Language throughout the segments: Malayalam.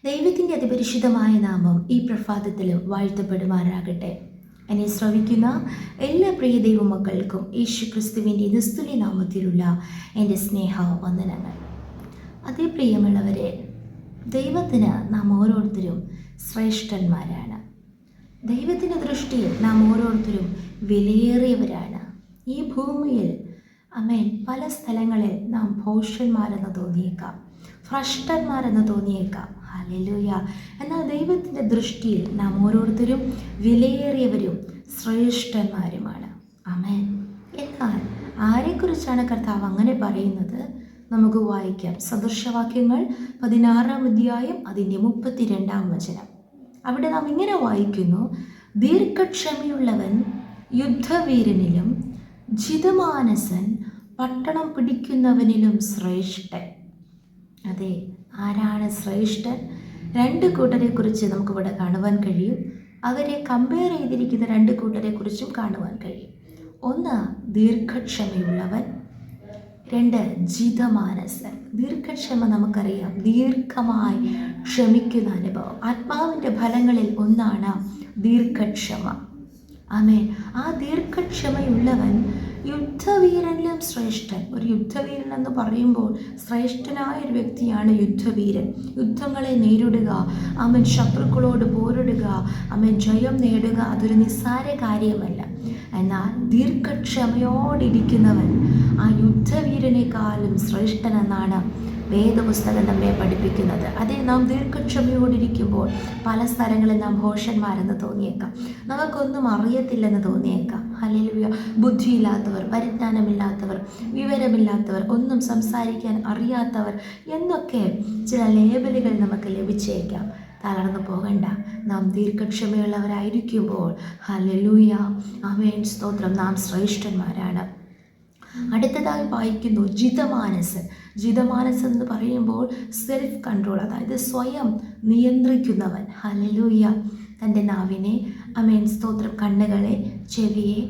ദൈവത്തിൻ്റെ അതിപരിശുദ്ധമായ നാമം ഈ പ്രഭാതത്തിലും വാഴ്ത്തപ്പെടുമാറാകട്ടെ. എന്നെ ശ്രവിക്കുന്ന എല്ലാ പ്രിയ ദൈവമക്കൾക്കും യേശു ക്രിസ്തുവിൻ്റെ നിസ്തുല്യ നാമത്തിലുള്ള എൻ്റെ സ്നേഹ വന്ദനങ്ങൾ. അതേ പ്രിയമുള്ളവരെ, ദൈവത്തിന് നാം ഓരോരുത്തരും ശ്രേഷ്ഠന്മാരാണ്. ദൈവത്തിൻ്റെ ദൃഷ്ടിയിൽ നാം ഓരോരുത്തരും വിലയേറിയവരാണ്. ഈ ഭൂമിയിൽ പല സ്ഥലങ്ങളിൽ നാം ഭോഷന്മാരെന്ന് തോന്നിയേക്കാം, ഭ്രഷ്ടന്മാരെന്ന് തോന്നിയേക്കാം. ഹല്ലേലൂയ. എന്നാൽ ദൈവത്തിൻ്റെ ദൃഷ്ടിയിൽ നാം ഓരോരുത്തരും വിലയേറിയവരും ശ്രേഷ്ഠന്മാരുമാണ്. ആമേൻ. എന്നാൽ ആരെക്കുറിച്ചാണ് കർത്താവ് അങ്ങനെ പറയുന്നത്? നമുക്ക് വായിക്കാം. സദൃശവാക്യങ്ങൾ 16-ാം അധ്യായം അതിൻ്റെ 32-ാം വചനം. അവിടെ നാം ഇങ്ങനെ വായിക്കുന്നു: ദീർഘക്ഷമയുള്ളവൻ യുദ്ധവീരനിലും ജിതമാനസൻ പട്ടണം പിടിക്കുന്നവനിലും ശ്രേഷ്ഠൻ. അതെ, ആരാണ് ശ്രേഷ്ഠൻ? രണ്ട് കൂട്ടരെക്കുറിച്ച് നമുക്കിവിടെ കാണുവാൻ കഴിയും. അവരെ കമ്പയർ ചെയ്തിരിക്കുന്ന രണ്ട് കൂട്ടരെക്കുറിച്ചും കാണുവാൻ കഴിയും. ഒന്ന് ദീർഘക്ഷമയുള്ളവൻ, രണ്ട് ജിതമാനസൻ. ദീർഘക്ഷമ നമുക്കറിയാം, ദീർഘമായി ക്ഷമിക്കുന്ന അനുഭവം. ആത്മാവിൻ്റെ ഫലങ്ങളിൽ ഒന്നാണ് ദീർഘക്ഷമ. ആമേൻ. ആ ദീർഘക്ഷമയുള്ളവൻ യുദ്ധവീരനിലും ശ്രേഷ്ഠൻ. ഒരു യുദ്ധവീരൻ എന്ന് പറയുമ്പോൾ ശ്രേഷ്ഠനായ ഒരു വ്യക്തിയാണ് യുദ്ധവീരൻ. യുദ്ധങ്ങളെ നേരിടുക, ശത്രുക്കളോട് പോരിടുക, ജയം നേടുക, അതൊരു നിസ്സാര കാര്യമല്ല. എന്നാൽ ദീർഘക്ഷമയോടിരിക്കുന്നവൻ ആ യുദ്ധവീരനേക്കാളും ശ്രേഷ്ഠനെന്നാണ് വേദപുസ്തകം നമ്മെ പഠിപ്പിക്കുന്നത്. അതേ, നാം ദീർഘക്ഷമയോടിരിക്കുമ്പോൾ പല സ്ഥലങ്ങളിൽ നാം ഭോഷന്മാരെന്ന് തോന്നിയേക്കാം, നമുക്കൊന്നും അറിയത്തില്ലെന്ന് തോന്നിയേക്കാം. ഹല്ലേലൂയ. ബുദ്ധിയില്ലാത്തവർ, പരിജ്ഞാനമില്ലാത്തവർ, വിവരമില്ലാത്തവർ, ഒന്നും സംസാരിക്കാൻ അറിയാത്തവർ എന്നൊക്കെ ചില ലേബലുകൾ നമുക്ക് ലഭിച്ചേക്കാം. തളർന്നു പോകണ്ട. നാം ദീർഘക്ഷമയുള്ളവരായിരിക്കുമ്പോൾ ഹല്ലേലൂയ, ആമേൻ, സ്തോത്രം, നാം ശ്രേഷ്ഠന്മാരാണ്. അടുത്തതായി വായിക്കുന്നു ജിതമാനസൻ. ജിതമാനസൻ എന്ന് പറയുമ്പോൾ സെൽഫ് കൺട്രോൾ, അതായത് സ്വയം നിയന്ത്രിക്കുന്നവൻ. ഹല്ലേലൂയ. തൻ്റെ നാവിനെ, സ്തോത്രം, കണ്ണുകളെ, ചെവിയെ,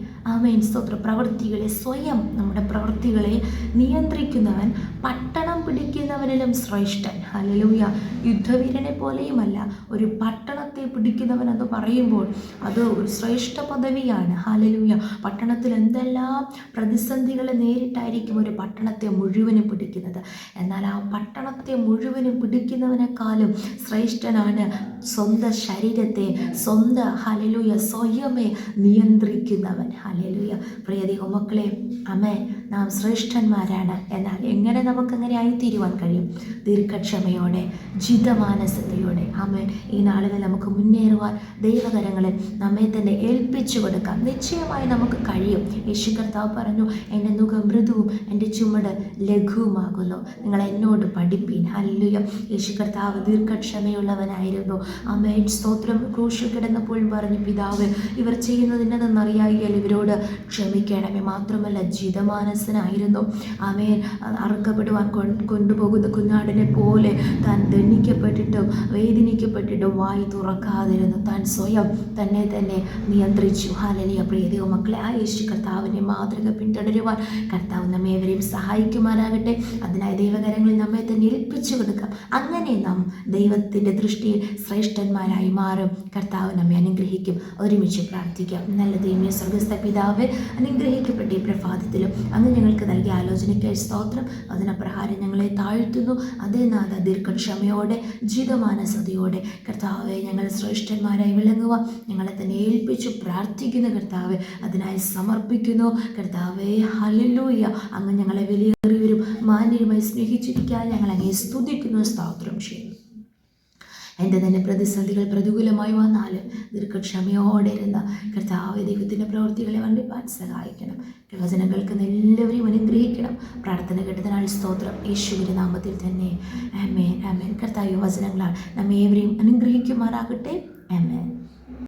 സ്തോത്രം, പ്രവൃത്തികളെ, സ്വയം നമ്മുടെ പ്രവൃത്തികളെ നിയന്ത്രിക്കുന്നവൻ പട്ടണം പിടിക്കുന്നവനിലും ശ്രേഷ്ഠൻ. ഹല്ലേലൂയ. യുദ്ധവീരനെ പോലെയുമല്ല, ഒരു പട്ടണത്തെ പിടിക്കുന്നവൻ എന്ന് പറയുമ്പോൾ അത് ഒരു ശ്രേഷ്ഠ പദവിയാണ്. ഹല്ലേലൂയ. പട്ടണത്തിൽ എന്തെല്ലാം പ്രതിസന്ധികളെ നേരിട്ടായിരിക്കും ഒരു പട്ടണത്തെ മുഴുവനും പിടിക്കുന്നത്. എന്നാൽ ആ പട്ടണത്തെ മുഴുവനും പിടിക്കുന്നവനേക്കാളും ശ്രേഷ്ഠനാണ് സ്വന്തം ശരീരത്തെ, ഹല്ലേലൂയ, സ്വയമേ നിയന്ത്രിക്കുന്നവൻ. ഹല്ലേലൂയ. പ്രിയ ദൈവമക്കളെ, നാം ശ്രേഷ്ഠന്മാരാണ്. എന്നാൽ എങ്ങനെ നമുക്കങ്ങനെ ആയിത്തീരുവാൻ കഴിയും? ദീർഘക്ഷമയോടെ, ജിതമാനസതയോടെ. ഈ നാളുകൾ നമുക്ക് മുന്നേറുവാൻ ദൈവകരങ്ങളിൽ നമ്മെ തന്നെ ഏൽപ്പിച്ചു കൊടുക്കാം. നിശ്ചയമായി നമുക്ക് കഴിയും. യേശു കർത്താവ് പറഞ്ഞു, എൻ്റെ നുകം മൃദുവും എൻ്റെ ചുമട് ലഘുവുമാകുന്നു, നിങ്ങൾ എന്നോട് പഠിപ്പീൻ. ഹല്ലേലൂയ. യേശു കർത്താവ് ദീർഘക്ഷമയുള്ളവനായിരുന്നു. സ്തോത്രം. ക്രൂശിൽ കിടന്നപ്പോഴും പറഞ്ഞു, പിതാവ്, ഇവർ ചെയ്യുന്നതിനെന്നറിയായില്ല, ഇവരോട് ക്ഷമിക്കണമേ. മാത്രമല്ല ജിതമാനസനായിരുന്നു. അറുക്കപ്പെടുവാൻ കൊണ്ടുപോകുന്ന കുഞ്ഞാടിനെ പോലെ താൻ ദണ്ഡിക്കപ്പെട്ടിട്ടും വേദനിക്കപ്പെട്ടിട്ടും വായി തുറക്കാതിരുന്നു. താൻ സ്വയം തന്നെ നിയന്ത്രിച്ചു. ഹല്ലേലൂയ. പ്രിയ ദൈവമക്കളെ, ആ യേശു കർത്താവിനെ മാതൃക പിന്തുടരുവാൻ കർത്താവ് നമ്മേവരെയും സഹായിക്കുമാറാകട്ടെ. അതിനായി ദൈവകരങ്ങളിൽ നമ്മെ തന്നെ ഏൽപ്പിച്ചു കൊടുക്കാം. അങ്ങനെ നാം ദൈവത്തിൻ്റെ ദൃഷ്ടിയിൽ ശ്രേഷ്ഠന്മാരായി മാറും. കർത്താവ് നമ്മെ അനുഗ്രഹിക്കും. ഒരുമിച്ച് പ്രാർത്ഥിക്കാം. നല്ല ദൈവമേ, സ്വർഗ്ഗസ്ഥ പിതാവേ, അനുഗ്രഹിക്കപ്പെട്ട ഈ പ്രഭാതത്തിലും അങ്ങ് ഞങ്ങൾക്ക് നൽകിയ ആലോചനയ്ക്കായി സ്തോത്രം. അതിനപ്രകാരം ഞങ്ങളെ താഴ്ത്തുന്നു. അതേ നാഥ, ദീർഘക്ഷമയോടെ, ജിതമാനസതയോടെ കർത്താവെ ഞങ്ങൾ ശ്രേഷ്ഠന്മാരായി വിളങ്ങുക ഞങ്ങളെ തന്നെ ഏൽപ്പിച്ചു പ്രാർത്ഥിക്കുന്നു. കർത്താവെ, അതിനായി സമർപ്പിക്കുന്നു. കർത്താവെ, ഹല്ലേലൂയ. അങ്ങ് ഞങ്ങളെ വിലയേറിയവരും മാന്യരുമായി സ്നേഹിച്ചിരിക്കാൻ ഞങ്ങൾ അങ്ങേ സ്തുതിക്കുന്നു, സ്തോത്രം ചെയ്യുന്നു. എൻ്റെ തന്നെ പ്രതിസന്ധികൾ പ്രതികൂലമായി വന്നാലും ദീർഘക്ഷമയോടെ ഇരുന്ന കർത്താവ് ദൈവത്തിൻ്റെ പ്രവൃത്തികളെ വണ്ടിപ്പാൻ സഹായിക്കണം. വചനം കേൾക്കുന്ന എല്ലാവരെയും അനുഗ്രഹിക്കണം. പ്രാർത്ഥന കേട്ടതിനാൽ സ്തോത്രം. യേശുവിൻ്റെ നാമത്തിൽ തന്നെ ആമേൻ, ആമേൻ. കർത്താവ് വചനങ്ങളാൽ നമ്മെ ഏവരെയും അനുഗ്രഹിക്കുമാറാകട്ടെ. ആമേൻ.